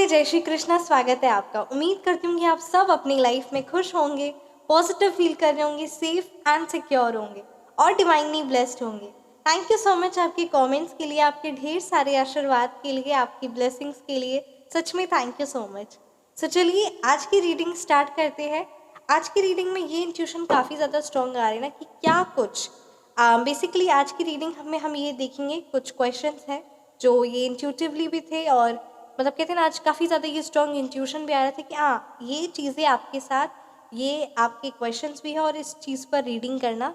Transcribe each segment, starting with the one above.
राधे, जय श्री कृष्णा। स्वागत है आपका। उम्मीद करती हूँ कि आप सब अपनी लाइफ में खुश होंगे, पॉजिटिव फील कर रहे होंगे, सेफ एंड सिक्योर होंगे और डिवाइनली ब्लेस्ड होंगे। थैंक यू सो मच आपके कमेंट्स के लिए, आपके ढेर सारे आशीर्वाद के लिए, आपकी ब्लेसिंग्स के लिए। सच में थैंक यू सो मच। सो चलिए आज की रीडिंग स्टार्ट करते हैं। आज की रीडिंग में ये इंट्यूशन काफ़ी ज़्यादा स्ट्रॉन्ग आ रही है ना कि क्या कुछ बेसिकली आज की रीडिंग में हम ये देखेंगे, कुछ क्वेश्चंस हैं जो ये इंट्यूटिवली भी थे और मतलब कहते हैं ना आज काफ़ी ज़्यादा ये स्ट्रॉन्ग इंट्यूशन भी आ रहा था कि हाँ ये चीज़ें आपके साथ, ये आपके क्वेश्चंस भी है और इस चीज़ पर रीडिंग करना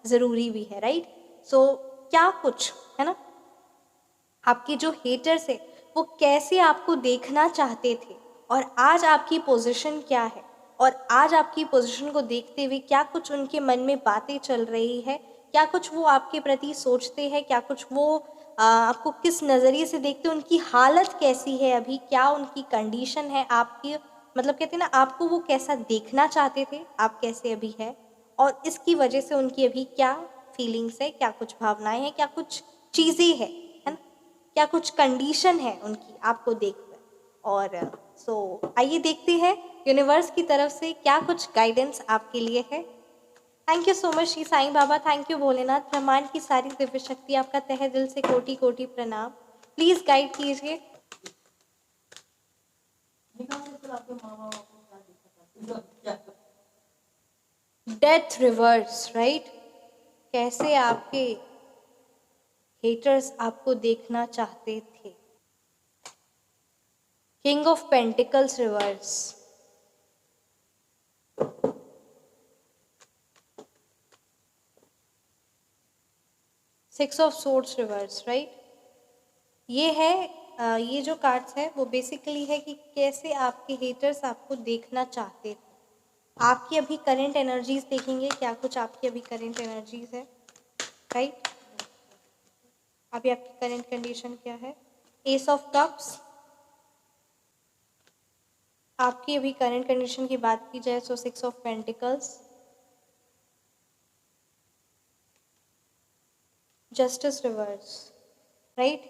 ज़रूरी भी है, राइट। सो क्या कुछ है ना, आपके जो हेटर्स है वो कैसे आपको देखना चाहते थे और आज आपकी पोजीशन क्या है, और आज आपकी पोजीशन को देखते हुए क्या कुछ उनके मन में बातें चल रही है, क्या कुछ वो आपके प्रति सोचते हैं, क्या कुछ वो आपको किस नज़रिए से देखते हैं, उनकी हालत कैसी है अभी, क्या उनकी कंडीशन है आपकी, मतलब कहते हैं ना आपको वो कैसा देखना चाहते थे, आप कैसे अभी है, और इसकी वजह से उनकी अभी क्या फीलिंग्स है, क्या कुछ भावनाएं हैं, क्या कुछ चीज़ें हैं, है ना, क्या कुछ कंडीशन है उनकी आपको देखकर। और सो आइए देखते हैं यूनिवर्स की तरफ से क्या कुछ गाइडेंस आपके लिए है। Thank you so much Shri Sai Baba, thank you Bholenath, ब्रह्मांड की सारी दिव्य शक्ति, आपका तहे दिल से कोटि कोटि प्रणाम। प्लीज गाइड कीजिए। Death reverse, right. कैसे आपके हेटर्स आपको देखना चाहते थे। King of pentacles reverse, six of swords reverse, right. ये है ये जो कार्ड्स है वो बेसिकली है कि कैसे आपके हेटर्स आपको देखना चाहते थे। आपकी अभी करंट एनर्जीज देखेंगे, क्या कुछ आपकी अभी करंट एनर्जीज है, राइट। अभी आपकी करंट कंडीशन क्या है। एस ऑफ कप्स, आपकी अभी करंट कंडीशन की बात की जाए तो six of pentacles, justice reverse, right.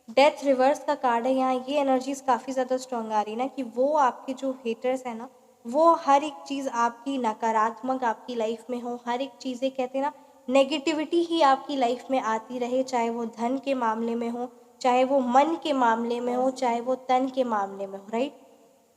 Death reverse का कार्ड है यहाँ। ये एनर्जीज काफ़ी ज़्यादा स्ट्रॉन्ग आ रही है ना कि वो आपके जो हेटर्स है ना, वो हर एक चीज़ आपकी नकारात्मक आपकी लाइफ में हो, हर एक चीज़ें कहते हैं ना नेगेटिविटी ही आपकी लाइफ में आती रहे, चाहे वो धन के मामले में हो, चाहे वो मन के मामले में हो, चाहे वो तन के मामले में हो, राइट।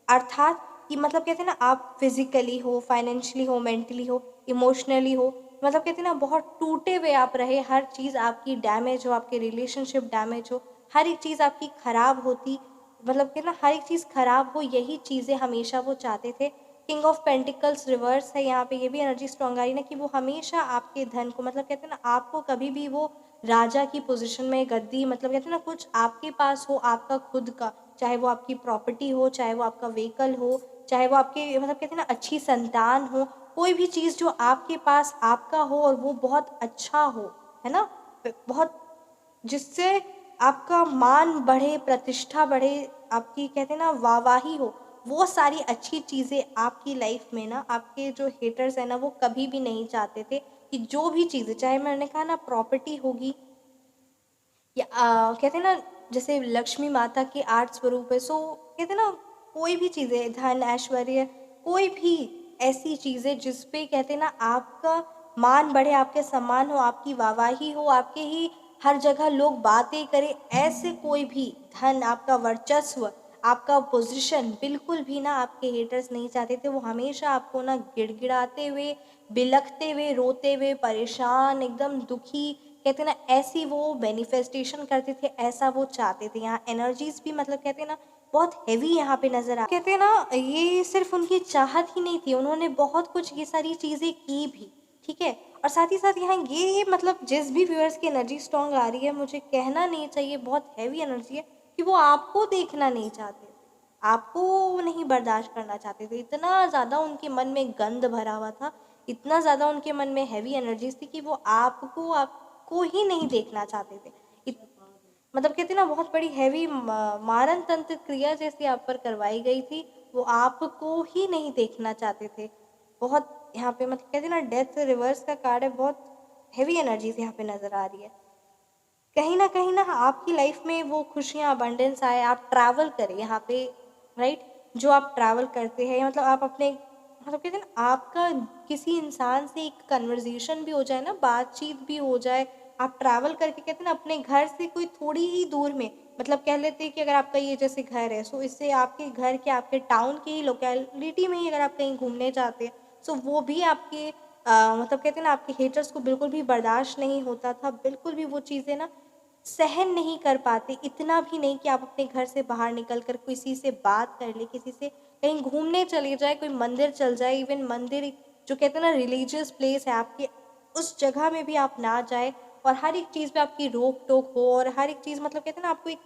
अर्थात कि मतलब कहते हैं ना आप फिजिकली हो, फाइनेंशियली हो, मेंटली हो, इमोशनली हो, मतलब कहते हैं ना बहुत टूटे हुए आप रहे, हर चीज़ आपकी डैमेज हो, आपके रिलेशनशिप डैमेज हो, हर एक चीज़ आपकी खराब होती, मतलब कि ना हर एक चीज़ खराब हो, यही चीज़ें हमेशा वो चाहते थे। किंग ऑफ पेंटिकल्स रिवर्स है यहाँ पे। ये भी एनर्जी स्ट्रॉन्ग आ रही ना कि वो हमेशा आपके धन को, मतलब कहते हैं ना आपको कभी भी वो राजा की पोजीशन में गद्दी, मतलब कहते हैं ना कुछ आपके पास हो आपका खुद का, चाहे वो आपकी प्रॉपर्टी हो, चाहे वो आपका व्हीकल हो, चाहे वो आपके मतलब कहते हैं ना अच्छी संतान हो, कोई भी चीज़ जो आपके पास आपका हो और वो बहुत अच्छा हो, है ना, बहुत जिससे आपका मान बढ़े, प्रतिष्ठा बढ़े, आपकी कहते हैं ना वाहवाही हो, वो सारी अच्छी चीज़ें आपकी लाइफ में ना आपके जो हेटर्स हैं ना वो कभी भी नहीं चाहते थे कि जो भी चीज़ें, चाहे मैंने कहा ना प्रॉपर्टी होगी या कहते हैं ना जैसे लक्ष्मी माता के 8 स्वरूप है, सो कहते हैं ना कोई भी चीज़ें, धन ऐश्वर्य, कोई भी ऐसी चीज़ें जिस पे कहते हैं ना आपका मान बढ़े, आपके सम्मान हो, आपकी वाहवाही हो, आपके ही हर जगह लोग बातें करें, ऐसे कोई भी धन, आपका वर्चस्व, आपका पोजीशन बिल्कुल भी ना आपके हेटर्स नहीं चाहते थे। वो हमेशा आपको ना गिड़गिड़ाते हुए, बिलखते हुए, रोते हुए, परेशान, एकदम दुखी, कहते हैं ना ऐसी वो मैनिफेस्टेशन करते थे, ऐसा वो चाहते थे। यहाँ एनर्जीज भी मतलब कहते हैं ना बहुत हैवी यहाँ पे नजर आ, कहते हैं ना ये सिर्फ उनकी चाहत ही नहीं थी, उन्होंने बहुत कुछ ये सारी चीजें की भी, ठीक है। और साथ ही साथ यहाँ ये मतलब जिस भी व्यूअर्स की एनर्जी स्ट्रॉन्ग आ रही है, मुझे कहना नहीं चाहिए बहुत हैवी एनर्जी है कि वो आपको देखना नहीं चाहते थे, आपको नहीं बर्दाश्त करना चाहते थे। इतना ज़्यादा उनके मन में गंद भरा हुआ था, इतना ज़्यादा उनके मन में हैवी एनर्जीज थी कि वो आपको ही नहीं देखना चाहते थे। मतलब कहते हैं ना बहुत बड़ी हैवी मारण तंत्र क्रिया जैसी आप पर करवाई गई थी, वो आपको ही नहीं देखना चाहते थे। बहुत यहाँ पे मतलब कहते हैं ना डेथ रिवर्स का कार्ड है, बहुत हैवी एनर्जीज यहाँ पे नजर आ रही है। कहीं ना आपकी लाइफ में वो खुशियाँ अबंडेंस आए, आप ट्रैवल करें यहाँ पे, राइट? जो आप ट्रैवल करते हैं, मतलब आप अपने, मतलब कहते हैं ना, आपका किसी इंसान से एक कन्वर्सेशन भी हो जाए ना, बातचीत भी हो जाए, आप ट्रैवल करके कहते हैं ना अपने घर से कोई थोड़ी ही दूर में, मतलब कह लेते हैं कि अगर आपका ये जैसे घर है, सो इससे आपके घर के, आपके टाउन की ही लोकेलिटी में ही अगर आप कहीं घूमने जाते हैं, सो वो भी आपके मतलब कहते हैं ना आपके हेटर्स को बिल्कुल भी बर्दाश्त नहीं होता था, बिल्कुल भी वो चीज़ें ना सहन नहीं कर पाते, इतना भी नहीं कि आप अपने घर से बाहर निकल कर किसी से बात कर ले, किसी से कहीं घूमने चले जाए, कोई मंदिर चल जाए, इवन मंदिर जो कहते हैं ना रिलीजियस प्लेस है आपके, उस जगह में भी आप ना जाए, और हर एक चीज़ पे आपकी रोक टोक हो, और हर एक चीज़, मतलब कहते हैं ना आपको एक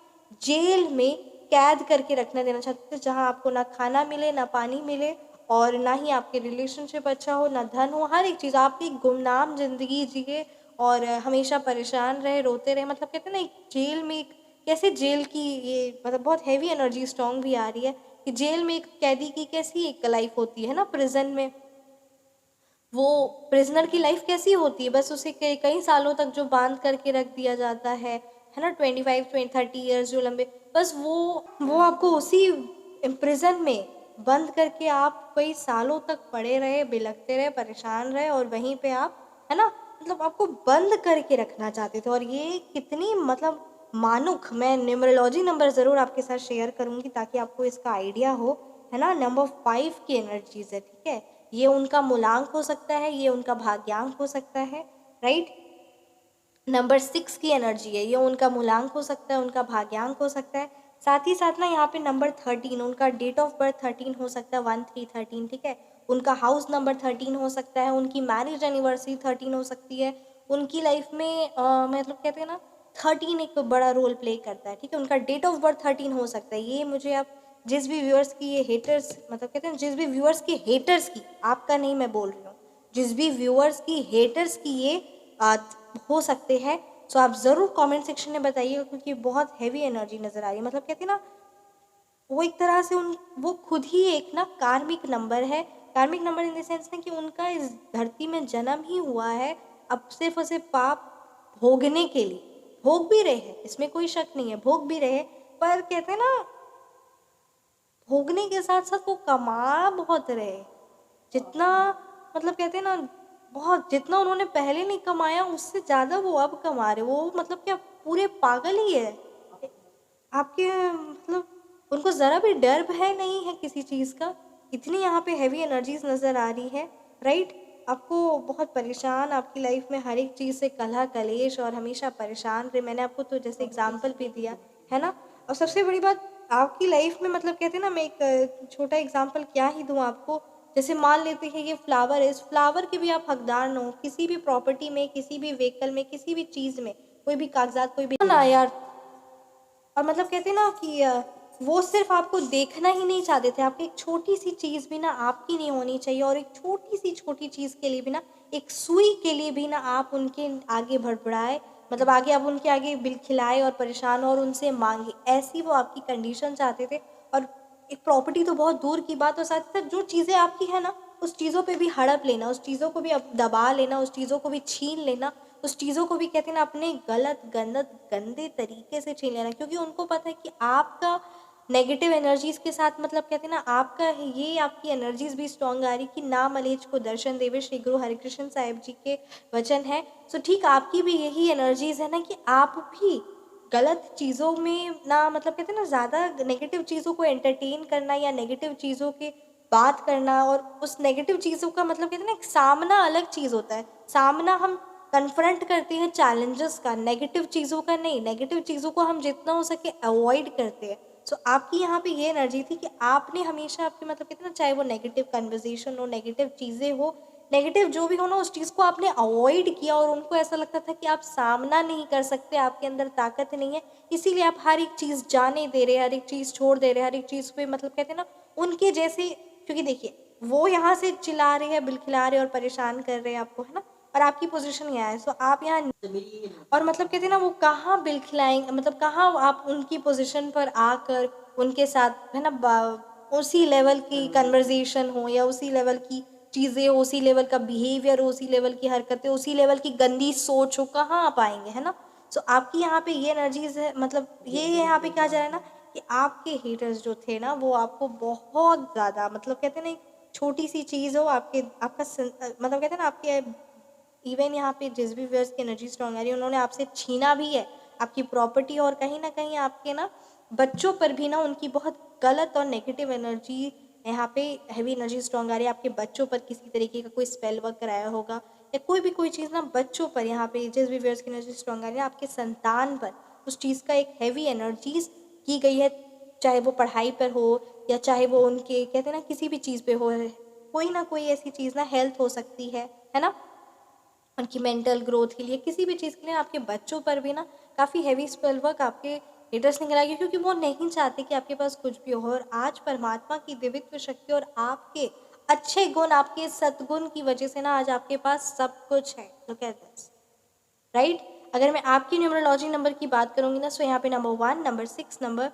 जेल में कैद करके रखना देना चाहते थे, जहाँ आपको ना खाना मिले, ना पानी मिले, और ना ही आपके रिलेशनशिप अच्छा हो, ना धन हो, हर एक चीज़ आप एक गुमनाम ज़िंदगी जिए, और हमेशा परेशान रहे, रोते रहे, मतलब कहते हैं ना एक जेल में एक, कैसे जेल की ये, मतलब बहुत हैवी एनर्जी स्ट्रॉन्ग भी आ रही है कि जेल में एक कैदी की कैसी एक लाइफ होती है ना, प्रिजन में वो प्रिजनर की लाइफ कैसी होती है, बस उसे कई कई सालों तक जो बांध करके रख दिया जाता है ना, 25-30 ईयर्स जो लंबे, बस वो आपको उसी प्रिजन में बंद करके आप कई सालों तक पड़े रहे, बिलखते रहे, परेशान रहे, और वहीं पे आप, है ना, मतलब आपको बंद करके रखना चाहते थे, और ये कितनी, मतलब मानुख, मैं न्यूमरोलॉजी नंबर ज़रूर आपके साथ शेयर करूंगी ताकि आपको इसका आइडिया हो, है ना, नंबर 5 की एनर्जीज है, ठीक है, ये उनका मूलांक हो सकता है, ये उनका भाग्यांक हो सकता है, राइट? नंबर 6 की एनर्जी है, ये उनका मूलांक हो सकता है, उनका भाग्यांक हो सकता है, साथ ही साथ ना यहाँ पे नंबर 13, उनका डेट ऑफ बर्थ 13 हो सकता है, 1313, ठीक है, उनका हाउस नंबर 13 हो सकता है, उनकी मैरिज एनिवर्सरी 13 हो सकती है, उनकी लाइफ में मतलब कहते हैं ना 13 एक बड़ा रोल प्ले करता है, ठीक है, उनका डेट ऑफ बर्थ 13 हो सकता है, ये मुझे आप जिस भी व्यूअर्स की ये हेटर्स, मतलब कहते हैं जिस भी व्यूअर्स की हेटर्स की, आपका नहीं मैं बोल रही हूँ, जिस भी व्यूअर्स की हेटर्स की ये आ, हो सकते हैं, सो आप ज़रूर कमेंट सेक्शन में बताइएगा, क्योंकि बहुत हैवी एनर्जी नज़र आ रही है, मतलब कहते हैं ना वो एक तरह से उन वो खुद ही एक ना कार्मिक नंबर है, कार्मिक नंबर इन द सेंस ना कि उनका इस धरती में जन्म ही हुआ है अब सिर्फ और सिर्फ पाप भोगने के लिए, भोग भी रहे हैं, इसमें कोई शक नहीं है, भोग भी रहे, पर कहते हैं ना भोगने के साथ साथ वो कमा बहुत रहे, जितना, मतलब कहते हैं ना बहुत, जितना उन्होंने पहले नहीं कमाया उससे ज़्यादा वो अब कमा रहे, वो मतलब क्या पूरे पागल ही है आपके, मतलब उनको ज़रा भी डर भय नहीं है किसी चीज़ का, इतनी यहाँ पे हैवी एनर्जीज नज़र आ रही है, राइट? आपको बहुत परेशान, आपकी लाइफ में हर एक चीज़ से कलह कलेश, और हमेशा परेशान रहे, मैंने आपको तो जैसे एग्जाम्पल भी दिया, है ना, और सबसे बड़ी बात आपकी लाइफ में, मतलब कहते हैं ना, मैं एक छोटा एग्जाम्पल क्या ही दूँ आपको, जैसे मान लेते हैं ये फ्लावर है, इस फ्लावर के भी आप हकदार न हो, किसी भी प्रॉपर्टी में, किसी भी व्हीकल में, किसी भी चीज़ में, कोई भी कागजात, कोई भी ना यार, और मतलब कहते हैं ना कि वो सिर्फ आपको देखना ही नहीं चाहते थे, आपकी एक छोटी सी चीज़ भी ना आपकी नहीं होनी चाहिए, और एक छोटी चीज़ के लिए भी ना, एक सुई के लिए भी ना आप उनके आगे भड़बड़ाए, मतलब आगे आप उनके आगे बिल खिलाए और परेशान और उनसे मांगे, ऐसी वो आपकी कंडीशन चाहते थे, और एक प्रॉपर्टी तो बहुत दूर की बात, और साथ ही साथ जो चीज़ें आपकी है ना उस चीज़ों पे भी हड़प लेना, उस चीज़ों को भी अब दबा लेना, उस चीज़ों को भी छीन लेना, उस चीज़ों को भी कहते हैं ना अपने गलत गंदत गंदे तरीके से छीन लेना, क्योंकि उनको पता है कि आपका नेगेटिव एनर्जीज के साथ, मतलब कहते हैं ना आपका ये आपकी एनर्जीज भी स्ट्रॉन्ग आ रही कि ना मलेच को दर्शन देवे, श्री गुरु हरिकृष्ण साहिब जी के वचन है, सो ठीक आपकी भी यही एनर्जीज है ना कि आप भी गलत चीज़ों में ना, मतलब कहते हैं ना ज़्यादा नेगेटिव चीज़ों को एंटरटेन करना, या नेगेटिव चीज़ों के बात करना, और उस नेगेटिव चीज़ों का, मतलब कहते हैं ना एक सामना अलग चीज़ होता है, सामना हम कन्फ्रंट करते हैं चैलेंजेस का, नेगेटिव चीज़ों का नहीं, नेगेटिव चीज़ों को हम जितना हो सके अवॉइड करते हैं, सो आपकी यहाँ पे ये एनर्जी थी कि आपने हमेशा आपके, मतलब कहते हैं ना चाहे वो नेगेटिव कन्वर्जेशन हो, नेगेटिव चीज़ें हो, नेगेटिव जो भी हो ना, उस चीज़ को आपने अवॉइड किया, और उनको ऐसा लगता था कि आप सामना नहीं कर सकते, आपके अंदर ताकत नहीं है, इसीलिए आप हर एक चीज़ जाने दे रहे, हर एक चीज़ छोड़ दे रहे, हर एक चीज़ पे, मतलब कहते हैं ना उनके जैसे, क्योंकि देखिए वो यहाँ से चिल्ला रहे हैं, बिलखिला रहे हैं और परेशान कर रहे हैं आपको, है ना, और आपकी पोजीशन यहाँ है, सो आप यहाँ, और मतलब कहते हैं ना वो कहाँ बिलखिलाएंगे, मतलब कहाँ आप उनकी पोजीशन पर आकर उनके साथ, है ना, उसी लेवल की कन्वर्जेशन हो, या उसी लेवल की चीज़ें हो, उसी लेवल का बिहेवियर हो, उसी लेवल की हरकतें, उसी लेवल की गंदी सोच हो, कहाँ आप आएंगे, है ना, सो आपकी यहाँ पे ये एनर्जीज है, मतलब ये यहाँ पे क्या जा रहा है ना कि आपके हेटर्स जो थे ना वो आपको बहुत ज़्यादा, मतलब कहते हैं ना, एक छोटी सी चीज़ हो आपके आपका मतलब कहते हैं ना, आपके इवन यहाँ पे जिस भी व्यर्स की एनर्जी स्ट्रांग आ रही है उन्होंने आपसे छीना भी है आपकी प्रॉपर्टी, और कहीं ना कहीं आपके ना बच्चों पर भी ना उनकी बहुत गलत और नेगेटिव एनर्जी यहाँ पे हैवी एनर्जी स्ट्रांग आ रही है। आपके बच्चों पर किसी तरीके का कोई स्पेल वर्क कराया होगा या कोई चीज़ ना बच्चों पर, यहाँ पे जिस भी व्यर्स की एनर्जी स्ट्रांग आ रही है आपके संतान पर उस चीज़ का एक हैवी एनर्जीज की गई है, चाहे वो पढ़ाई पर हो या चाहे वो उनके कहते हैं ना किसी भी चीज़ पे हो, कोई ना कोई ऐसी चीज़ ना, हेल्थ हो सकती है ना, उनकी मेंटल ग्रोथ के लिए, किसी भी चीज़ के लिए आपके बच्चों पर भी ना काफ़ी हैवी स्पेल वर्क आपके लीडर्स ने कराया, क्योंकि वो नहीं चाहते कि आपके पास कुछ भी हो। और आज परमात्मा की दिव्यत्व शक्ति और आपके अच्छे गुण, आपके सद्गुण की वजह से ना आज आपके पास सब कुछ है। Look at this, right. अगर मैं आपकी न्यूमरोलॉजी नंबर की बात करूंगी ना, सो यहाँ पे नंबर 1, नंबर 6, नंबर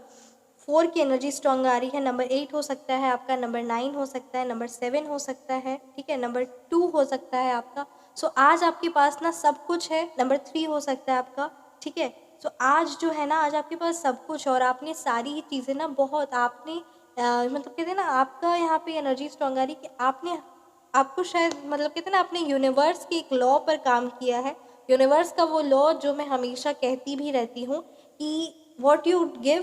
4 की एनर्जी स्ट्रॉन्ग आ रही है, नंबर 8 हो सकता है आपका, नंबर 9 हो सकता है, नंबर 7 हो सकता है, ठीक है, नंबर 2 हो सकता है आपका। सो आज आपके पास ना सब कुछ है, नंबर 3 हो सकता है आपका, ठीक है। सो आज जो है ना, आज आपके पास सब कुछ, और आपने सारी ही चीज़ें ना बहुत आपने मतलब कहते हैं ना, आपका यहाँ पे एनर्जी स्ट्रॉन्ग आ रही कि आपने आपको शायद मतलब कहते हैं ना, आपने यूनिवर्स के एक लॉ पर काम किया है। यूनिवर्स का वो लॉ जो मैं हमेशा कहती भी रहती हूँ कि what you give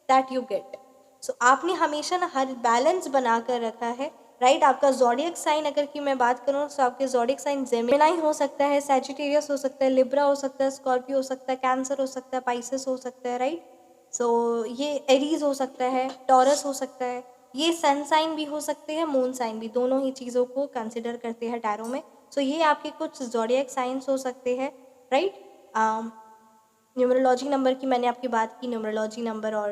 that you get. So आपने हमेशा ना हर बैलेंस बना कर रखा है, राइट। आपका ज़ोडिएक साइन अगर की मैं बात करूँ तो आपके ज़ोडिएक साइन जेमिनाई हो सकता है, सैजिटेरियस हो सकता है, लिब्रा हो सकता है, स्कॉर्पियो हो सकता है, कैंसर हो सकता है, पाइसेस हो सकता है, राइट। सो ये एरीज हो सकता है, टॉरस हो सकता है, ये सन साइन भी हो सकते हैं, मून साइन भी, दोनों ही चीज़ों को कंसिडर करते हैं टैरो में। सो ये आपके कुछ ज़ोडिएक साइंस हो सकते हैं, राइट। न्यूमरोलॉजी नंबर की मैंने आपकी बात की, न्यूमरोलॉजी नंबर और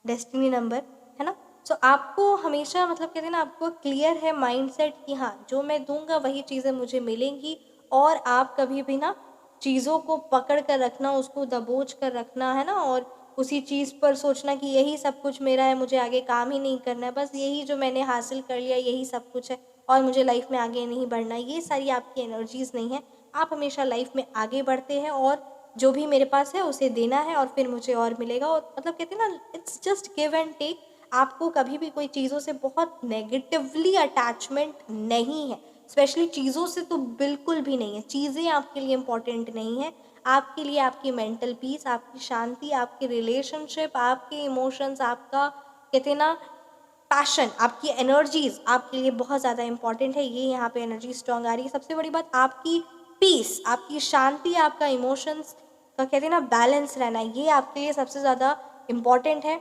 डेस्टिनी नंबर, है ना। सो आपको हमेशा मतलब कहते हैं ना, आपको क्लियर है माइंडसेट कि हाँ जो मैं दूंगा वही चीज़ें मुझे मिलेंगी, और आप कभी भी ना चीज़ों को पकड़ कर रखना, उसको दबोच कर रखना, है ना, और उसी चीज़ पर सोचना कि यही सब कुछ मेरा है, मुझे आगे काम ही नहीं करना है, बस यही जो मैंने हासिल कर लिया यही सब कुछ है और मुझे लाइफ में आगे नहीं बढ़ना, ये सारी आपकी एनर्जीज़ नहीं है। आप हमेशा लाइफ में आगे बढ़ते हैं और जो भी मेरे पास है उसे देना है और फिर मुझे और मिलेगा, और मतलब कहते हैं ना, it's just give and take. आपको कभी भी कोई चीज़ों से बहुत नेगेटिवली अटैचमेंट नहीं है, स्पेशली चीज़ों से तो बिल्कुल भी नहीं है। चीज़ें आपके लिए इम्पॉर्टेंट नहीं है, आपके लिए आपकी मेंटल पीस, आपकी शांति, आपके रिलेशनशिप, आपके इमोशंस, आपका कहते हैं ना पैशन, आपकी एनर्जीज आपके लिए बहुत ज़्यादा इंपॉर्टेंट है। ये यहाँ पे एनर्जी स्ट्रांग आ रही है। सबसे बड़ी बात, आपकी पीस, आपकी शांति, आपका इमोशंस का कहते हैं ना बैलेंस रहना, ये आपके लिए सबसे ज़्यादा इम्पॉर्टेंट है।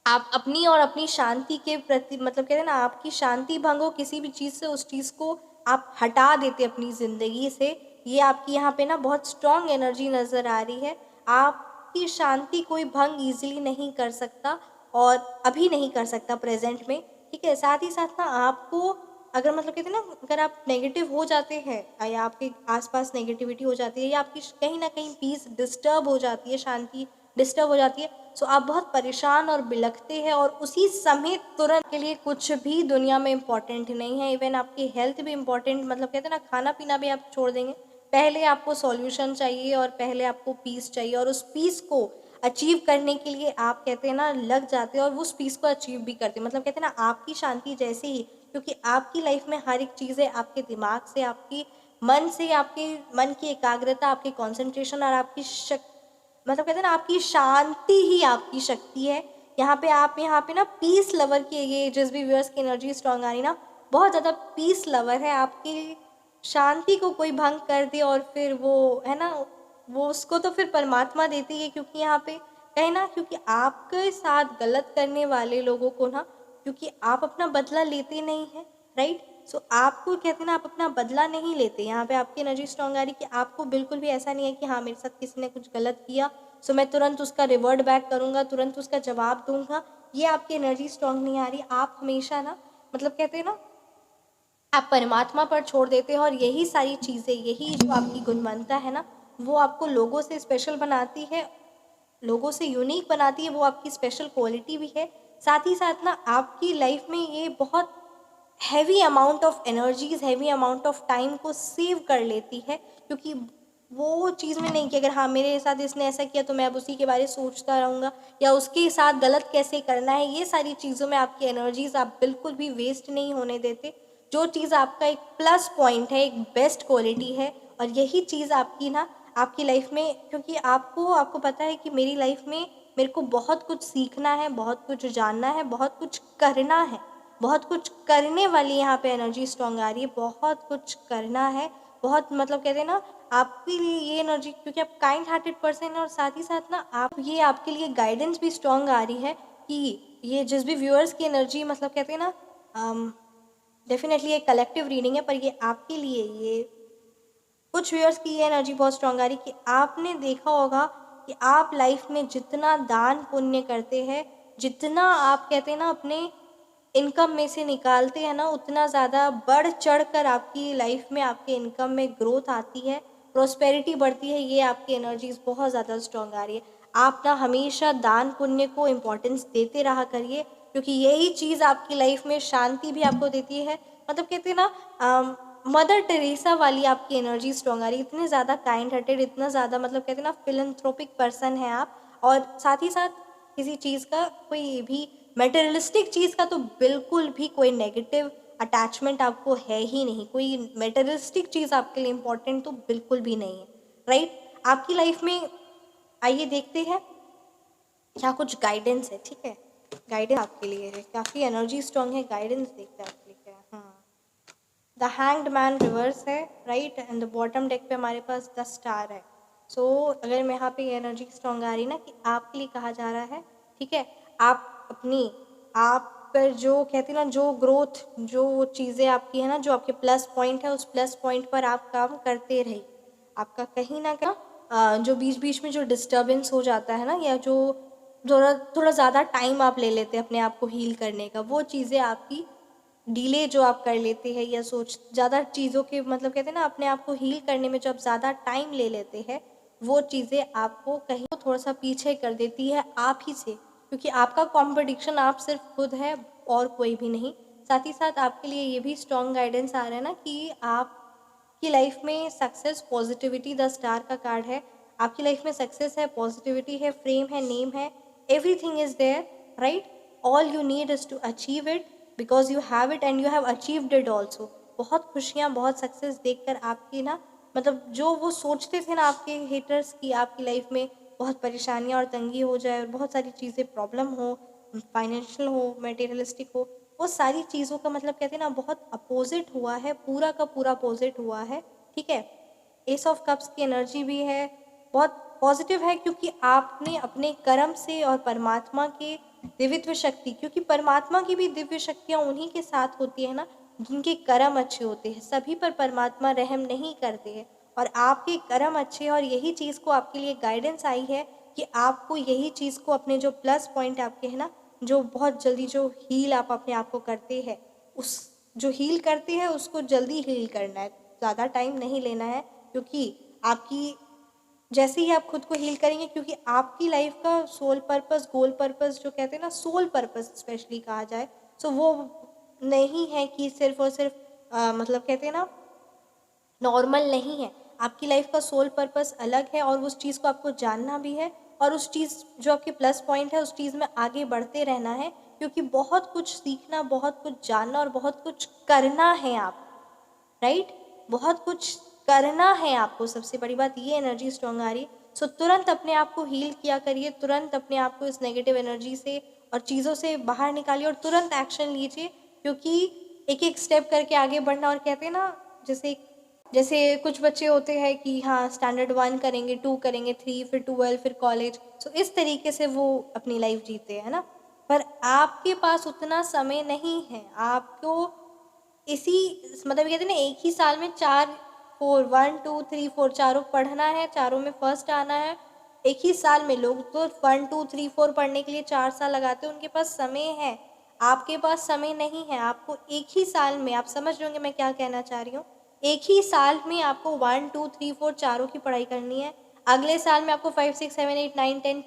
आप अपनी और अपनी शांति के प्रति मतलब कहते हैं ना, आपकी शांति भंग हो किसी भी चीज़ से, उस चीज़ को आप हटा देते अपनी ज़िंदगी से। ये आपकी यहाँ पे ना बहुत स्ट्रॉन्ग एनर्जी नज़र आ रही है। आपकी शांति कोई भंग ईजिली नहीं कर सकता और अभी नहीं कर सकता प्रेजेंट में, ठीक है। साथ ही साथ ना आपको अगर मतलब कहते हैं ना, अगर आप नेगेटिव हो जाते हैं या आपके आसपास नेगेटिविटी हो जाती है या आपकी कहीं ना कहीं पीस डिस्टर्ब हो जाती है, शांति डिस्टर्ब हो जाती है, सो आप बहुत परेशान और बिलखते हैं और उसी समय तुरंत के लिए कुछ भी दुनिया में इम्पॉर्टेंट नहीं है। इवन आपकी हेल्थ भी इम्पॉर्टेंट, मतलब कहते हैं ना, खाना पीना भी आप छोड़ देंगे। पहले आपको सॉल्यूशन चाहिए और पहले आपको पीस चाहिए, और उस पीस को अचीव करने के लिए आप कहते हैं ना लग जाते हैं और उस पीस को अचीव भी करते हैं। मतलब कहते हैं ना, आपकी शांति जैसे ही, क्योंकि आपकी लाइफ में हर एक चीज़ है आपके दिमाग से, आपकी मन से, आपके मन की एकाग्रता, आपकी कॉन्सेंट्रेशन और आपकी मतलब कहते हैं ना, आपकी शांति ही आपकी शक्ति है। यहाँ पे आप यहाँ पे ना पीस लवर की, ये जिस भी व्यूअर्स की एनर्जी स्ट्रांग आ रही ना, बहुत ज़्यादा पीस लवर है। आपकी शांति को कोई भंग कर दे और फिर वो है ना, वो उसको तो फिर परमात्मा देती है, क्योंकि यहाँ पे कहीं ना, क्योंकि आपके साथ गलत करने वाले लोगों को ना, क्योंकि आप अपना बदला लेते नहीं हैं, राइट। सो आपको कहते हैं ना, आप अपना बदला नहीं लेते। यहाँ पे आपकी एनर्जी स्ट्रांग आ रही कि आपको बिल्कुल भी ऐसा नहीं है कि हाँ मेरे साथ किसी ने कुछ गलत किया सो मैं तुरंत उसका रिवर्ट बैक करूँगा, तुरंत उसका जवाब दूंगा। ये आपकी एनर्जी स्ट्रांग नहीं आ रही। आप हमेशा ना मतलब कहते हैं ना, आप परमात्मा पर छोड़ देते हैं, और यही सारी चीज़ें, यही जो आपकी गुणवत्ता है ना, वो आपको लोगों से स्पेशल बनाती है, लोगों से यूनिक बनाती है, वो आपकी स्पेशल क्वालिटी भी है। साथ ही साथ ना आपकी लाइफ में ये बहुत heavy amount of energies, heavy amount of time को सेव कर लेती है, क्योंकि वो चीज़ में नहीं कि अगर हाँ मेरे साथ इसने ऐसा किया तो मैं अब उसी के बारे में सोचता रहूँगा या उसके साथ गलत कैसे करना है, ये सारी चीज़ों में आपकी एनर्जीज आप बिल्कुल भी वेस्ट नहीं होने देते। जो चीज़ आपका एक प्लस पॉइंट है, एक बेस्ट क्वालिटी है, और यही चीज़ आपकी ना आपकी लाइफ में, क्योंकि आपको पता है कि मेरी लाइफ में मेरे को बहुत कुछ सीखना है, बहुत कुछ जानना है, बहुत कुछ करना है, बहुत कुछ करने वाली यहाँ पे एनर्जी स्ट्रॉन्ग आ रही है, बहुत कुछ करना है, बहुत मतलब कहते हैं ना आपके लिए ये एनर्जी, क्योंकि आप काइंड हार्टेड पर्सन है और साथ ही साथ ना आप ये आपके लिए गाइडेंस भी स्ट्रॉन्ग आ रही है कि ये जिस भी व्यूअर्स की एनर्जी मतलब कहते हैं ना, डेफिनेटली एक कलेक्टिव रीडिंग है, पर ये आपके लिए ये कुछ व्यूअर्स की ये एनर्जी बहुत स्ट्रांग आ रही कि आपने देखा होगा कि आप लाइफ में जितना दान पुण्य करते हैं, जितना आप कहते हैं ना अपने इनकम में से निकालते हैं ना, उतना ज़्यादा बढ़ चढ़ कर आपकी लाइफ में आपके इनकम में ग्रोथ आती है, प्रोस्पेरिटी बढ़ती है। ये आपकी एनर्जीज बहुत ज़्यादा स्ट्रांग आ रही है। आप ना हमेशा दान पुण्य को इम्पोर्टेंस देते रहा करिए, क्योंकि यही चीज़ आपकी लाइफ में शांति भी आपको देती है। मतलब कहते हैं ना मदर टेरेसा वाली आपकी एनर्जी स्ट्रॉन्ग आ रही है, इतने ज़्यादा काइंड हार्टेड, इतना ज़्यादा मतलब कहते हैं ना फिलंथ्रोपिक पर्सन है आप। और साथ ही साथ किसी चीज़ का कोई भी मटेरियलिस्टिक चीज़ का तो बिल्कुल भी कोई नेगेटिव अटैचमेंट आपको है ही नहीं, कोई मटेरियलिस्टिक चीज़ आपके लिए इम्पोर्टेंट तो बिल्कुल भी नहीं है, राइट। आपकी लाइफ में आइए देखते हैं क्या कुछ गाइडेंस है, ठीक है। गाइडेंस आपके लिए है, काफ़ी एनर्जी स्ट्रॉन्ग है, गाइडेंस देखते हैं आपके लिए क्या है। द हैंग्ड मैन रिवर्स है, right, and the bottom deck पे हमारे पास द स्टार है। सो अगर मैं यहाँ पे एनर्जी स्ट्रॉन्ग आ रही ना कि आपके लिए कहा जा रहा है, ठीक है, आप अपनी आप पर जो कहते हैं ना जो ग्रोथ, जो चीज़ें आपकी है ना, जो आपके प्लस पॉइंट है, उस प्लस पॉइंट पर आप काम करते रहिए। आपका कहीं ना कहीं जो बीच बीच में जो डिस्टर्बेंस हो जाता है ना, या जो थोड़ा थोड़ा ज़्यादा टाइम आप ले लेते हैं अपने आप को हील करने का, वो चीज़ें आपकी डिले जो आप कर लेते हैं या सोच ज़्यादा चीज़ों के मतलब कहते हैं ना अपने आप को हील करने में जब ज़्यादा टाइम ले लेते हैं, वो चीज़ें आपको कहीं तो थोड़ा सा पीछे कर देती है आप ही से, क्योंकि आपका कॉम्पिटिशन आप सिर्फ खुद है और कोई भी नहीं। साथ ही साथ आपके लिए ये भी स्ट्रॉन्ग गाइडेंस आ रहा है ना कि आपकी लाइफ में सक्सेस, पॉजिटिविटी, द स्टार का कार्ड है। आपकी लाइफ में सक्सेस है, पॉजिटिविटी है, फ्रेम है, नेम है, everything is there, right. All you need is to achieve it because you have it and you have achieved it also. बहुत खुशियाँ, बहुत सक्सेस देखकर आपकी ना मतलब जो वो सोचते थे ना आपके हेटर्स की आपकी लाइफ में बहुत परेशानियाँ और तंगी हो जाए और बहुत सारी चीज़ें प्रॉब्लम हो, फाइनेंशियल हो, मटेरियलिस्टिक हो, वो सारी चीज़ों का मतलब कहते हैं ना बहुत अपोजिट हुआ है, पूरा का पूरा अपोजिट हुआ है, ठीक है। एस ऑफ कप्स की एनर्जी भी है, बहुत पॉजिटिव है, क्योंकि आपने अपने कर्म से और परमात्मा के दिव्यत्व शक्ति, क्योंकि परमात्मा की भी दिव्य शक्तियाँ उन्हीं के साथ होती है ना जिनके कर्म अच्छे होते हैं। सभी पर परमात्मा रहम नहीं करते हैं, और आपके कर्म अच्छे हैं, और यही चीज़ को आपके लिए गाइडेंस आई है कि आपको यही चीज़ को अपने जो प्लस पॉइंट आपके हैं ना, जो बहुत जल्दी जो हील आप अपने आप को करते हैं, उस जो हील करते हैं उसको जल्दी हील करना है, ज़्यादा टाइम नहीं लेना है, क्योंकि आपकी जैसे ही आप खुद को हील करेंगे, क्योंकि आपकी लाइफ का सोल पर्पस, गोल पर्पस जो कहते हैं ना, सोल पर्पस स्पेशली कहा जाए, सो वो नहीं है कि सिर्फ और सिर्फ मतलब कहते हैं ना नॉर्मल नहीं है। आपकी लाइफ का सोल पर्पस अलग है, और उस चीज़ को आपको जानना भी है, और उस चीज़ जो आपके प्लस पॉइंट है उस चीज़ में आगे बढ़ते रहना है, क्योंकि बहुत कुछ सीखना, बहुत कुछ जानना और बहुत कुछ करना है आप, राइट। बहुत कुछ करना है आपको, सबसे बड़ी बात ये एनर्जी स्ट्रॉन्ग आ रही है। सो तुरंत अपने आप को हील किया करिए, तुरंत अपने आप को इस नेगेटिव एनर्जी से और चीज़ों से बाहर निकालिए और तुरंत एक्शन लीजिए, क्योंकि एक एक स्टेप करके आगे बढ़ना, और कहते हैं ना जैसे जैसे कुछ बच्चे होते हैं कि हाँ स्टैंडर्ड 1 करेंगे, 2 करेंगे, 3, फिर 12, फिर कॉलेज, सो इस तरीके से वो अपनी लाइफ जीते हैं ना। पर आपके पास उतना समय नहीं है, आपको इसी मतलब कहते हैं ना एक ही साल में 4 4 1 2 3 4 चारों पढ़ना है, चारों में फर्स्ट आना है। एक ही साल में लोग तो 1 2 3 4 पढ़ने के लिए 4 साल लगाते हैं, उनके पास समय है, आपके पास समय नहीं है। आपको एक ही साल में, आप समझ रहे होंगे मैं क्या कहना चाह रही हूँ, एक ही साल में आपको 1 2 3 4 चारों की पढ़ाई करनी है। अगले साल में आपको 5 6 7 8 9 10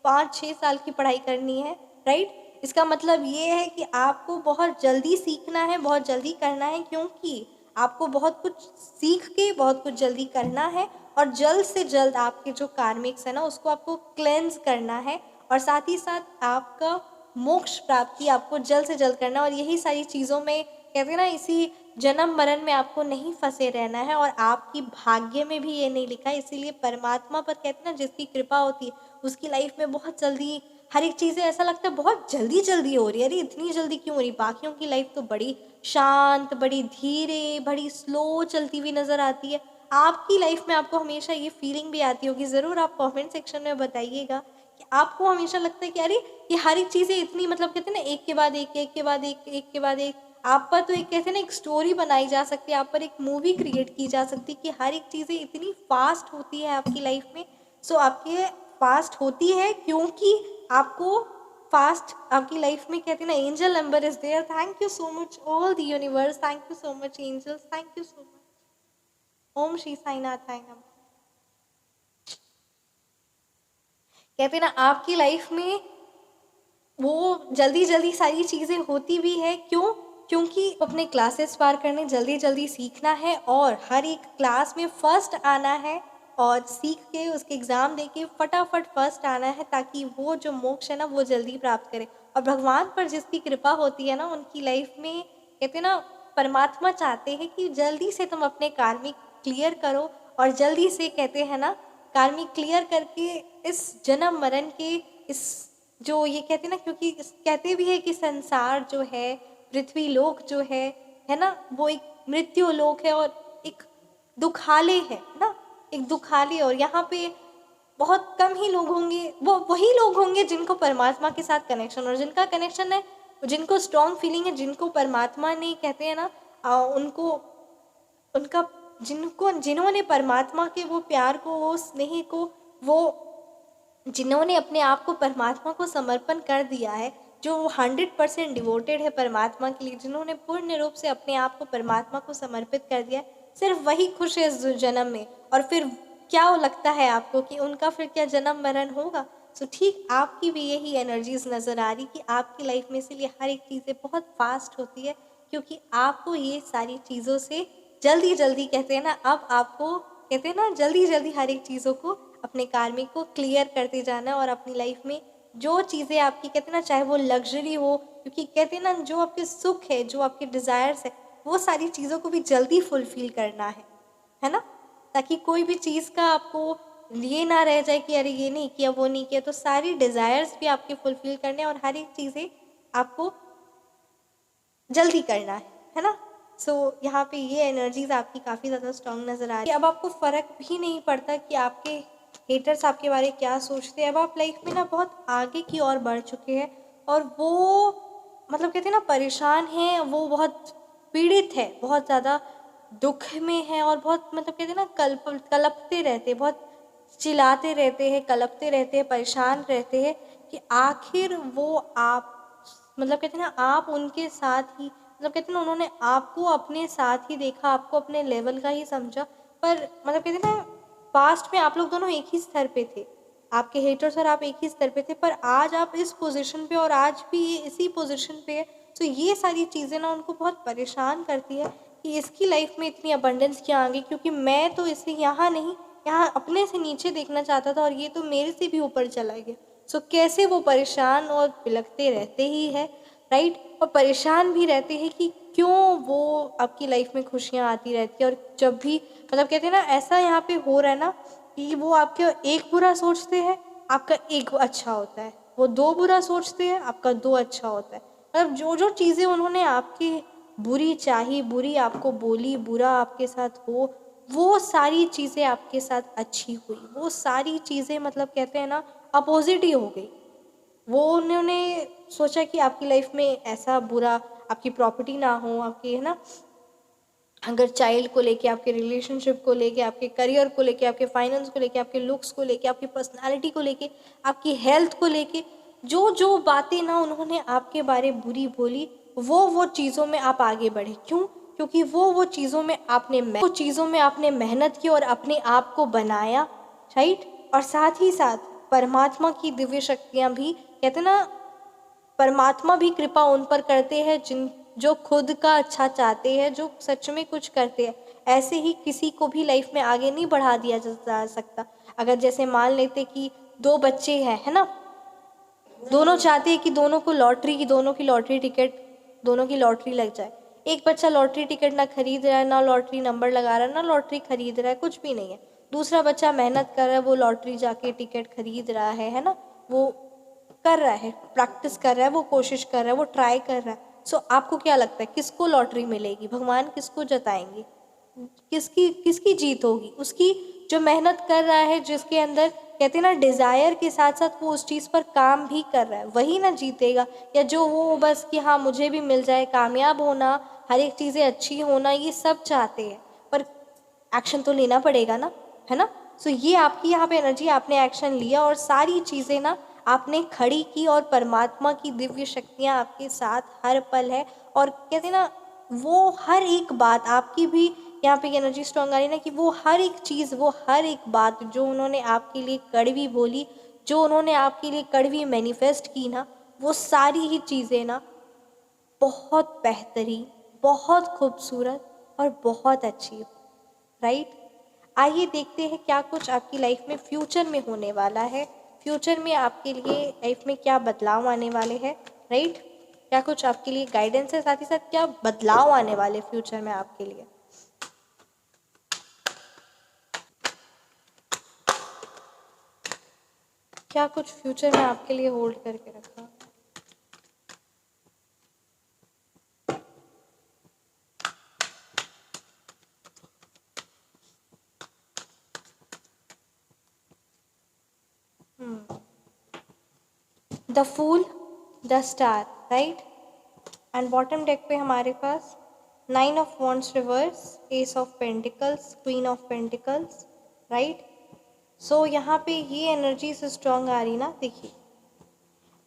5 6 साल की पढ़ाई करनी है, राइट। इसका मतलब ये है कि आपको बहुत जल्दी सीखना है, बहुत जल्दी करना है, क्योंकि आपको बहुत कुछ सीख के बहुत कुछ जल्दी करना है, और जल्द से जल्द आपके जो कार्मिक्स है ना उसको आपको क्लेंज करना है, और साथ ही साथ आपका मोक्ष प्राप्ति आपको जल्द से जल्द करना है। और यही सारी चीज़ों में कहते हैं ना, इसी जन्म मरण में आपको नहीं फंसे रहना है, और आपकी भाग्य में भी ये नहीं लिखा है। इसीलिए परमात्मा पर कहते हैं ना, जिसकी कृपा होती है उसकी लाइफ में बहुत जल्दी हर एक चीज़ें, ऐसा लगता है बहुत जल्दी जल्दी हो रही है, अरे इतनी जल्दी क्यों हो रही। बाकियों की लाइफ तो बड़ी शांत, बड़ी धीरे, बड़ी स्लो चलती हुई नज़र आती है। आपकी लाइफ में आपको हमेशा ये फीलिंग भी आती होगी, ज़रूर आप कमेंट सेक्शन में बताइएगा कि आपको हमेशा लगता है कि अरे ये हर एक चीज़ें इतनी, मतलब कहते हैं ना, एक के बाद एक, एक के बाद एक, एक के बाद एक। आप पर तो एक कहते हैं ना एक स्टोरी बनाई जा सकती है, आप पर एक मूवी क्रिएट की जा सकती है कि हर एक चीज़ें इतनी फास्ट होती है आपकी लाइफ में। सो आपके फास्ट होती है क्योंकि आपको फास्ट आपकी लाइफ में कहते हैं ना, angel number is there. Thank you so much all the universe, thank you so much angels, thank you so much. Om Shri साईनाथाय नमः। कहते हैं ना, आपकी लाइफ में वो जल्दी जल्दी सारी चीज़ें होती भी है, क्यों? क्योंकि अपने क्लासेस पार करने जल्दी जल्दी सीखना है, और हर एक क्लास में फर्स्ट आना है, और सीख के उसके एग्ज़ाम दे के फटाफट फर्स्ट आना है, ताकि वो जो मोक्ष है ना वो जल्दी प्राप्त करे। और भगवान पर जिसकी कृपा होती है ना, उनकी लाइफ में कहते हैं ना, परमात्मा चाहते हैं कि जल्दी से तुम अपने कार्मिक क्लियर करो, और जल्दी से कहते हैं ना, कार्मिक क्लियर करके इस जन्म मरण के इस जो ये कहते हैं ना, क्योंकि कहते भी है कि संसार जो है, पृथ्वी लोक जो है ना, वो एक मृत्यु लोक है और एक दुखालय है ना, एक दुखालय। और यहाँ पे बहुत कम ही लोग होंगे, वो वही लोग होंगे जिनको परमात्मा के साथ कनेक्शन, और जिनका कनेक्शन है, जिनको स्ट्रॉन्ग फीलिंग है, जिनको परमात्मा ने कहते हैं ना उनको उनका जिनको जिन्होंने परमात्मा के वो प्यार को, वो स्नेह को, वो जिन्होंने अपने आप को परमात्मा को समर्पण कर दिया है, जो 100% डिवोटेड है परमात्मा के लिए, जिन्होंने पूर्ण रूप से अपने आप को परमात्मा को समर्पित कर दिया है, सिर्फ वही खुश है इस जन्म में। और फिर क्या लगता है आपको कि उनका फिर क्या जन्म मरण होगा? सो ठीक आपकी भी यही एनर्जीज नज़र आ रही कि आपकी लाइफ में इसीलिए हर एक चीज़ें बहुत फास्ट होती है, क्योंकि आपको ये सारी चीज़ों से जल्दी जल्दी कहते हैं ना, अब आपको कहते हैं ना, जल्दी जल्दी हर एक चीज़ों को, अपने कार्मिक को क्लियर करते जाना है, और अपनी लाइफ में जो चीज़ें आपकी कहते हैं ना, चाहे वो लग्जरी हो, क्योंकि कहते हैं ना, जो आपके सुख है, जो आपके डिज़ायर्स है, वो सारी चीज़ों को भी जल्दी फुलफिल करना है ना, ताकि कोई भी चीज़ का आपको ये ना रह जाए कि अरे ये नहीं किया, वो नहीं किया। तो सारी डिज़ायर्स भी आपके फुलफिल करने, और हर एक चीज़ें आपको जल्दी करना है ना। सो यहाँ पे ये एनर्जीज आपकी काफ़ी ज़्यादा स्ट्रांग नज़र आ रही है। अब आपको फ़र्क भी नहीं पड़ता कि आपके हेटर्स आपके बारे में क्या सोचते हैं। अब आप लाइफ में ना बहुत आगे की ओर बढ़ चुके हैं, और वो मतलब कहते हैं ना, परेशान हैं, वो बहुत पीड़ित है, बहुत ज़्यादा दुख में है, और बहुत मतलब कहते हैं ना, कलपते रहते हैं, बहुत चिल्लाते रहते हैं, कलपते रहते हैं, परेशान रहते हैं कि आखिर वो आप मतलब कहते हैं ना, आप उनके साथ ही, मतलब कहते हैं ना, उन्होंने आपको अपने साथ ही देखा, आपको अपने लेवल का ही समझा, पर मतलब कहते हैं ना, पास्ट में आप लोग दोनों एक ही स्तर पे थे, आपके हेटर्स और आप एक ही स्तर पे थे, पर आज आप इस पोजीशन पे, और आज भी ये इसी पोजीशन पे है। तो ये सारी चीज़ें ना उनको बहुत परेशान करती है कि इसकी लाइफ में इतनी अबंडेंस क्या आ गई, क्योंकि मैं तो इसे यहाँ नहीं, यहाँ अपने से नीचे देखना चाहता था, और ये तो मेरे से भी ऊपर चला गया। सो कैसे वो परेशान और बिलखते रहते ही है, राइट, और परेशान भी रहते हैं कि क्यों वो आपकी लाइफ में खुशियाँ आती रहती है, और जब भी मतलब कहते हैं ना, ऐसा यहाँ पे हो रहा है ना कि वो आपके एक बुरा सोचते हैं, आपका एक अच्छा होता है, वो दो बुरा सोचते हैं, आपका दो अच्छा होता है। मतलब जो जो चीज़ें उन्होंने आपकी बुरी चाही, बुरी आपको बोली, बुरा आपके साथ हो, वो सारी चीज़ें आपके साथ अच्छी हुई, वो सारी चीज़ें मतलब कहते हैं ना, अपोजिट ही हो गई। वो उन्होंने सोचा कि आपकी लाइफ में ऐसा बुरा, आपकी प्रॉपर्टी ना हो, आपकी है ना, अगर चाइल्ड को लेके, आपके रिलेशनशिप को लेके, आपके करियर को लेके, आपके फाइनेंस को लेके, आपके लुक्स को लेके, आपकी पर्सनालिटी को लेके, आपकी हेल्थ को लेके, जो जो बातें ना उन्होंने आपके बारे बुरी बोली, वो चीज़ों में आप आगे बढ़े। क्यों? क्योंकि वो चीज़ों में आपने मेहनत की और अपने आप को बनाया, राइट। और साथ ही साथ परमात्मा की दिव्य शक्तियाँ भी कहते ना, परमात्मा भी कृपा उन पर करते हैं जिन जो खुद का अच्छा चाहते हैं, जो सच में कुछ करते हैं। ऐसे ही किसी को भी लाइफ में आगे नहीं बढ़ा दिया जा सकता। अगर जैसे मान लेते कि 2 बच्चे हैं, है ना, दोनों चाहते हैं कि दोनों की लॉटरी टिकट, दोनों की लॉटरी लग जाए। एक बच्चा लॉटरी टिकट ना खरीद रहा है, ना लॉटरी नंबर लगा रहा है, ना लॉटरी खरीद रहा है, कुछ भी नहीं है। दूसरा बच्चा मेहनत कर रहा है, वो लॉटरी जाके टिकट खरीद रहा है ना, वो कर रहा है, प्रैक्टिस कर रहा है, वो कोशिश कर रहा है, वो ट्राई कर रहा है। सो आपको क्या लगता है किसको लॉटरी मिलेगी? भगवान किसको जताएंगे? किसकी किसकी जीत होगी? उसकी, जो मेहनत कर रहा है, जिसके अंदर कहते हैं ना डिज़ायर के साथ साथ वो उस चीज़ पर काम भी कर रहा है, वही ना जीतेगा। या जो वो बस कि हाँ मुझे भी मिल जाए, कामयाब होना, हर एक चीज़ें अच्छी होना, ये सब चाहते हैं, पर एक्शन तो लेना पड़ेगा ना, है ना। सो ये आपकी यहाँ पे एनर्जी, आपने एक्शन लिया और सारी चीज़ें ना आपने खड़ी की, और परमात्मा की दिव्य शक्तियाँ आपके साथ हर पल है। और कहते हैं ना वो हर एक बात आपकी भी यहाँ पे एनर्जी स्ट्रॉन्ग आ रही है ना, कि वो हर एक चीज़, वो हर एक बात जो उन्होंने आपके लिए कड़वी बोली, जो उन्होंने आपके लिए कड़वी मैनिफेस्ट की ना, वो सारी ही चीज़ें ना बहुत बेहतरीन, बहुत खूबसूरत और बहुत अच्छी हो, राइट। आइए देखते हैं क्या कुछ आपकी लाइफ में फ्यूचर में होने वाला है, फ्यूचर में आपके लिए लाइफ में क्या बदलाव आने वाले हैं, राइट। क्या कुछ आपके लिए गाइडेंस है, साथ ही साथ क्या बदलाव आने वाले फ्यूचर में आपके लिए। क्या कुछ फ्यूचर में आपके लिए होल्ड करके रखा। The fool, the star, right. And bottom deck पे हमारे पास 9 of wands reverse, ace of pentacles, queen of pentacles, right. So यहाँ पे ये एनर्जी से स्ट्रॉन्ग आ रही ना, देखिए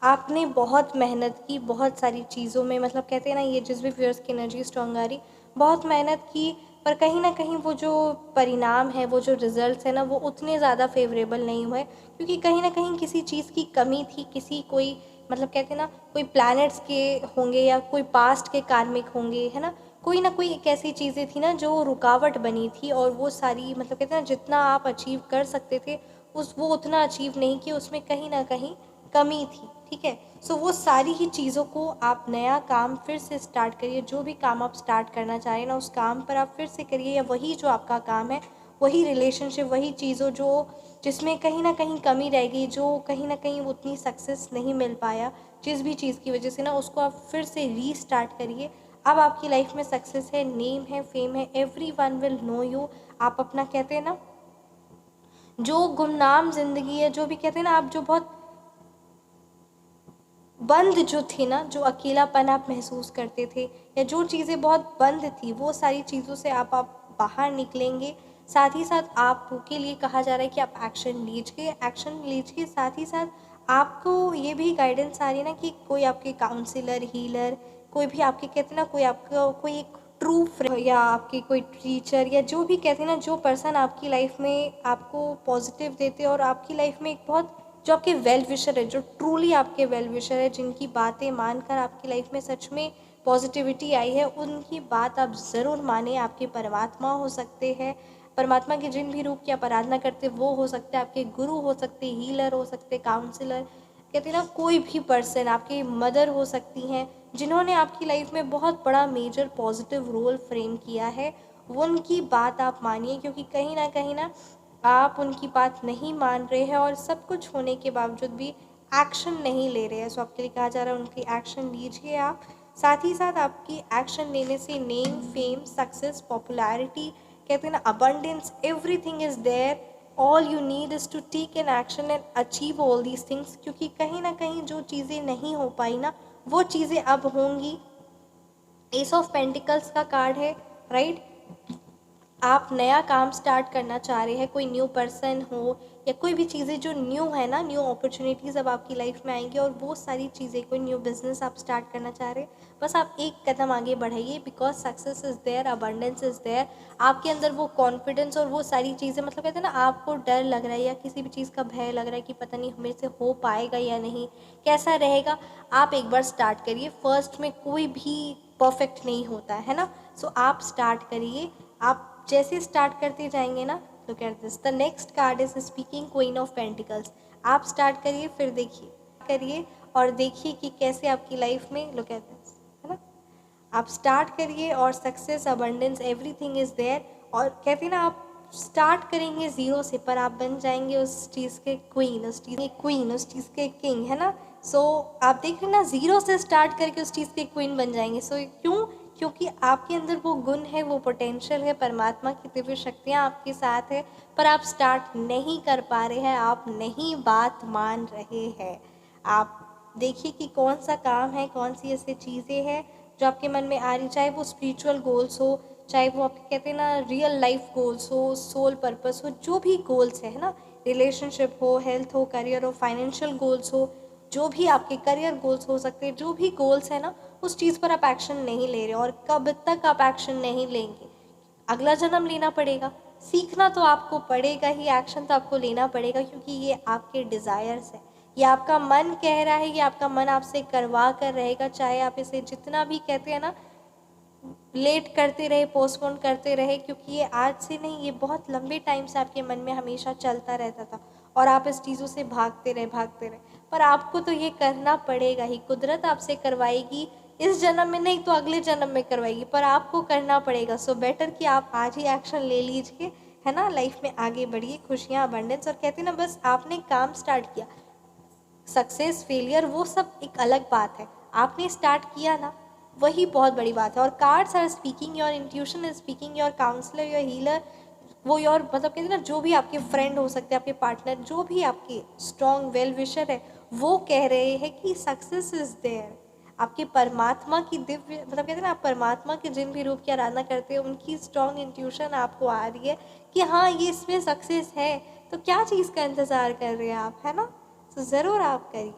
आपने बहुत मेहनत की बहुत सारी चीज़ों में, मतलब कहते हैं ना ये जिस भी व्यूअर्स की एनर्जी स्ट्रॉन्ग आ रही, बहुत मेहनत की, पर कहीं ना कहीं वो जो परिणाम है, वो जो रिजल्ट्स है ना, वो उतने ज़्यादा फेवरेबल नहीं हुए, क्योंकि कहीं ना कहीं किसी चीज़ की कमी थी, किसी कोई, मतलब कहते हैं ना कोई प्लैनेट्स के होंगे या कोई पास्ट के कार्मिक होंगे, है ना कोई एक ऐसी चीज़ें थी ना जो रुकावट बनी थी, और वो सारी, मतलब कहते हैं ना जितना आप अचीव कर सकते थे वो उतना अचीव नहीं किया, उसमें कहीं ना कहीं कमी थी, ठीक है। सो वो सारी ही चीज़ों को आप नया काम फिर से स्टार्ट करिए, जो भी काम आप स्टार्ट करना चाह रहे हैं ना, उस काम पर आप फिर से करिए, या वही जो आपका काम है, वही रिलेशनशिप, वही चीज़ों जो जिसमें कहीं ना कहीं कमी रह गई, जो कहीं ना कहीं उतनी सक्सेस नहीं मिल पाया, जिस भी चीज़ की वजह से ना, उसको आप फिर से रीस्टार्ट करिए। अब आपकी लाइफ में सक्सेस है, नेम है, फेम है, एवरीवन विल नो यू। आप अपना, कहते हैं ना, जो गुमनाम जिंदगी है, जो भी कहते हैं ना, आप जो बहुत बंद जो थी ना, जो अकेलापन आप महसूस करते थे, या जो चीज़ें बहुत बंद थी, वो सारी चीज़ों से आप बाहर निकलेंगे। साथ ही साथ आपके लिए कहा जा रहा है कि आप एक्शन लीजिए, साथ ही साथ आपको ये भी गाइडेंस आ रही है ना कि कोई आपके काउंसलर, हीलर, कोई भी आपके, कहते हैं ना, कोई आपका कोई एक ट्रू फ्रेंड, या आपके कोई टीचर, या जो भी कहते हैं ना, जो पर्सन आपकी लाइफ में आपको पॉजिटिव देते हैं, और आपकी लाइफ में एक बहुत, जो आपके वेल विशर है, जो ट्रूली आपके वेल विशर है, जिनकी बातें मानकर आपकी लाइफ में सच में पॉजिटिविटी आई है, उनकी बात आप ज़रूर माने। आपके परमात्मा हो सकते हैं, परमात्मा के जिन भी रूप की आप आराधना करते वो हो सकते हैं, आपके गुरु हो सकते, हीलर हो सकते, काउंसलर, कहते हैं ना कोई भी पर्सन, आपकी मदर हो सकती हैं, जिन्होंने आपकी लाइफ में बहुत बड़ा मेजर पॉजिटिव रोल फ्रेम किया है, उनकी बात आप मानिए, क्योंकि कहीं ना आप उनकी बात नहीं मान रहे हैं, और सब कुछ होने के बावजूद भी एक्शन नहीं ले रहे हैं। सो आपके लिए कहा जा रहा है उनकी एक्शन लीजिए आप। साथ ही साथ आपकी एक्शन लेने से नेम, फेम, सक्सेस, पॉपुलैरिटी, कहते हैं ना abundance, everything is there. All you need is to take an action and achieve all these things, क्योंकि कहीं ना कहीं जो चीज़ें नहीं हो पाई ना, वो चीज़ें अब होंगी। एस ऑफ पेंटिकल्स का कार्ड है, राइट। आप नया काम स्टार्ट करना चाह रहे हैं, कोई न्यू पर्सन हो, या कोई भी चीज़ें जो न्यू है ना, न्यू अपॉर्चुनिटीज़ अब आपकी लाइफ में आएंगी, और वो सारी चीज़ें, कोई न्यू बिजनेस आप स्टार्ट करना चाह रहे हैं, बस आप एक कदम आगे बढ़ाइए, because success is there, abundance is there. आपके अंदर वो कॉन्फिडेंस और वो सारी चीज़ें, मतलब कहते हैं ना, आपको डर लग रहा है या किसी भी चीज़ का भय लग रहा है कि पता नहीं मेरे से हो पाएगा या नहीं, कैसा रहेगा, आप एक बार स्टार्ट करिए। फर्स्ट में कोई भी परफेक्ट नहीं होता है ना। सो आप स्टार्ट करिए, आप जैसे स्टार्ट करते जाएंगे ना, look at this, the next card is speaking queen of pentacles. आप स्टार्ट करिए, फिर देखिए, करिए और देखिए कि कैसे आपकी लाइफ में, लुक एट दिस, है ना, आप स्टार्ट करिए और success, abundance, everything is there. और कहते हैं ना, आप स्टार्ट करेंगे ज़ीरो से, पर आप बन जाएंगे उस चीज़ के क्वीन, उस चीज़ के क्वीन, उस चीज़ के किंग, है ना। सो आप देख रहे हैं ना, ज़ीरो से स्टार्ट करके उस चीज़ के क्वीन बन जाएंगे। सो क्यों? क्योंकि आपके अंदर वो गुण है, वो पोटेंशियल है, परमात्मा की दिव्य शक्तियाँ आपके साथ है, पर आप स्टार्ट नहीं कर पा रहे हैं, आप नहीं बात मान रहे हैं। आप देखिए कि कौन सा काम है, कौन सी ऐसी चीज़ें हैं जो आपके मन में आ रही, चाहे वो स्पिरिचुअल गोल्स हो, चाहे वो आपके कहते हैं ना रियल लाइफ गोल्स हो, सोल पर्पस हो, जो भी गोल्स है ना, रिलेशनशिप हो, हेल्थ हो, करियर हो, फाइनेंशियल गोल्स हो, जो भी आपके करियर गोल्स हो सकते हैं, जो भी गोल्स है ना, उस चीज़ पर आप एक्शन नहीं ले रहे। और कब तक आप एक्शन नहीं लेंगे? अगला जन्म लेना पड़ेगा, सीखना तो आपको पड़ेगा ही, एक्शन तो आपको लेना पड़ेगा, क्योंकि ये आपके डिज़ायर्स है, ये आपका मन कह रहा है, ये आपका मन आपसे करवा कर रहेगा, चाहे आप इसे जितना भी कहते हैं ना लेट करते रहे, पोस्टपोन करते रहे, क्योंकि ये आज से नहीं, ये बहुत लंबे टाइम से आपके मन में हमेशा चलता रहता था और आप इस चीज़ों से भागते रहे। पर आपको तो ये करना पड़ेगा ही, कुदरत आपसे करवाएगी, इस जन्म में नहीं तो अगले जन्म में करवाएगी, पर आपको करना पड़ेगा। सो बेटर कि आप आज ही एक्शन ले लीजिए, है ना, लाइफ में आगे बढ़िए, खुशियाँ, अबंडेंस। और कहते हैं ना, बस आपने काम स्टार्ट किया, सक्सेस फेलियर वो सब एक अलग बात है, आपने स्टार्ट किया ना, वही बहुत बड़ी बात है। और cards are speaking, your intuition is speaking, your counsellor, your healer, वो योर मतलब कहते हैं ना, जो भी आपके फ्रेंड हो सकते हैं, आपके पार्टनर, जो भी आपके स्ट्रॉन्ग वेल विशर है, वो कह रहे हैं कि सक्सेस इज देयर। आपके परमात्मा की दिव्य मतलब कहते हैं ना, आप परमात्मा के जिन भी रूप की आराधना करते हैं, उनकी स्ट्रॉन्ग इंट्यूशन आपको आ रही है कि हाँ, ये इसमें सक्सेस है। तो क्या चीज़ का इंतज़ार कर रहे हैं आप, है ना। तो ज़रूर आप करिए।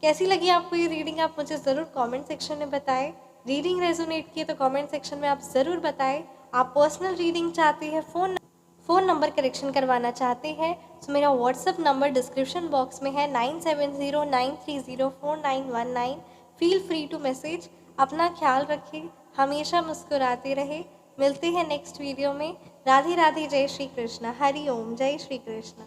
कैसी लगी आपको ये रीडिंग, आप मुझे ज़रूर कमेंट सेक्शन में बताएं। रीडिंग रेजोनेट की है तो कमेंट सेक्शन में आप ज़रूर बताएं। आप पर्सनल रीडिंग चाहते हैं, फ़ोन नंबर करेक्शन करवाना चाहते हैं, तो मेरा व्हाट्सअप नंबर डिस्क्रिप्शन बॉक्स में है, 9709304919। Feel free to message. अपना ख्याल रखें, हमेशा मुस्कुराते रहे। मिलते हैं नेक्स्ट वीडियो में। राधे राधे, जय श्री कृष्ण, हरि ओम, जय श्री कृष्ण।